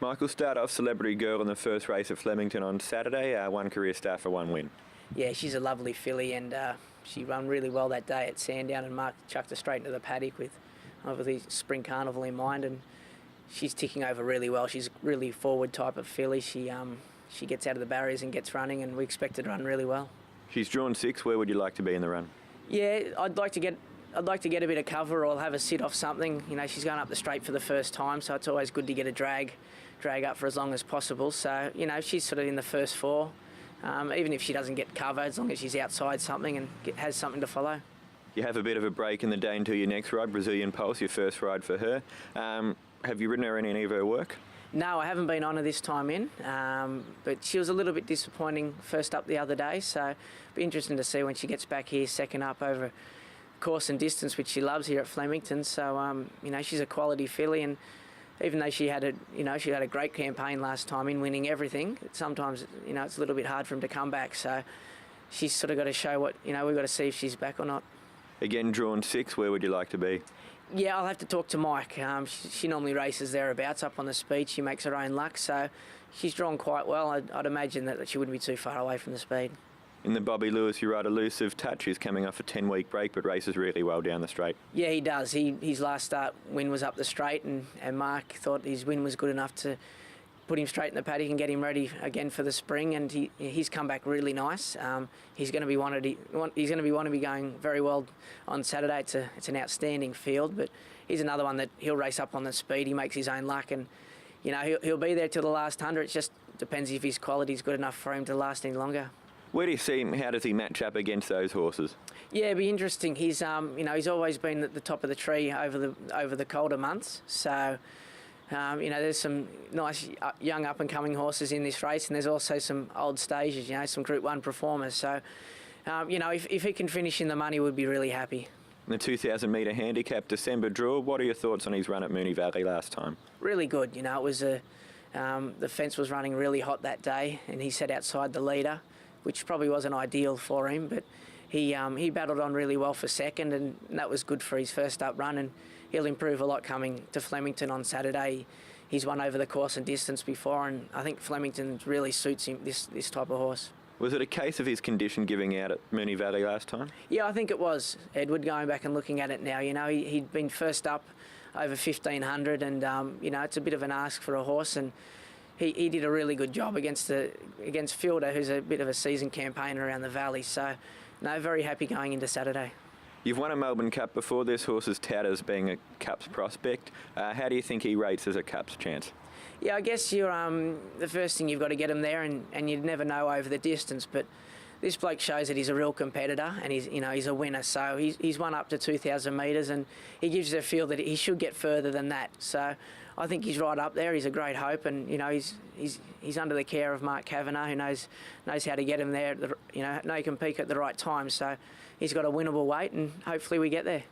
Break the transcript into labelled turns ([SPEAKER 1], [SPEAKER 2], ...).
[SPEAKER 1] Michael, start off Celebrity Girl in the first race at Flemington on Saturday. One career star for one win.
[SPEAKER 2] Yeah, she's a lovely filly, and she ran really well that day at Sandown, and Mark chucked her straight into the paddock with obviously Spring Carnival in mind, and she's ticking over really well. She's a really forward type of filly. She gets out of the barriers and gets running, and we expect her to run really well.
[SPEAKER 1] She's drawn 6. Where would you like to be in the run?
[SPEAKER 2] Yeah, I'd like to get a bit of cover, or have a sit off something. You know, she's going up the straight for the first time, so it's always good to get a drag up for as long as possible. So, you know, she's sort of in the first 4. Even if she doesn't get cover, as long as she's outside something and has something to follow.
[SPEAKER 1] You have a bit of a break in the day until your next ride, Brazilian Pulse, your first ride for her. Have you ridden her in any of her work?
[SPEAKER 2] No, I haven't been on her this time in, but she was a little bit disappointing first up the other day, so it'll be interesting to see when she gets back here second up over course and distance, which she loves here at Flemington. So, you know, she's a quality filly, and even though she had a great campaign last time in winning everything, sometimes, you know, it's a little bit hard for him to come back. So she's sort of got to show what, you know, we've got to see if she's back or not.
[SPEAKER 1] Again, drawn 6, where would you like to be?
[SPEAKER 2] Yeah, I'll have to talk to Mike. She normally races thereabouts up on the speed. She makes her own luck, so she's drawn quite well. I'd imagine that she wouldn't be too far away from the speed.
[SPEAKER 1] In the Bobby Lewis, you ride Elusive Touch. He's coming off a 10-week break, but races really well down the straight. Yeah,
[SPEAKER 2] he does. His last start win was up the straight, and Mark thought his win was good enough to put him straight in the paddock and get him ready again for the spring. And he's come back really nice. He's going to be want to be going very well on Saturday. It's an outstanding field, but he's another one that he'll race up on the speed. He makes his own luck, and you know he'll be there till the last 100. It just depends if his quality is good enough for him to last any longer.
[SPEAKER 1] Where do you see him? How does he match up against those horses?
[SPEAKER 2] Yeah, it'd be interesting. He's he's always been at the top of the tree over the colder months. So there's some nice young up and coming horses in this race, and there's also some old stages. You know, some Group 1 performers. So if he can finish in the money, we'd be really happy.
[SPEAKER 1] The 2,000 metre handicap December draw. What are your thoughts on his run at Moonee Valley last time?
[SPEAKER 2] Really good. You know, it was the fence was running really hot that day, and he sat outside the leader, which probably wasn't ideal for him, but he battled on really well for second, and that was good for his first up run, and he'll improve a lot coming to Flemington on Saturday. He's won over the course and distance before, and I think Flemington really suits him, this type of horse.
[SPEAKER 1] Was it a case of his condition giving out at Moonee Valley last time?
[SPEAKER 2] Yeah, I think it was, Edward, going back and looking at it now. You know, he'd been first up over 1,500, and it's a bit of an ask for a horse, and he did a really good job against Fielder, who's a bit of a seasoned campaigner around the valley. So, no, very happy going into Saturday.
[SPEAKER 1] You've won a Melbourne Cup before. This horse is touted as being a Cups prospect. How do you think he rates as a Cups chance?
[SPEAKER 2] Yeah, I guess you're the first thing you've got to get him there, and you'd never know over the distance. But this bloke shows that he's a real competitor, and he's a winner. So he's won up to 2,000 metres, and he gives you a feel that he should get further than that. So I think he's right up there. He's a great hope, and he's under the care of Mark Kavanagh, who knows how to get him there. Know he can peak at the right time. So he's got a winnable weight, and hopefully we get there.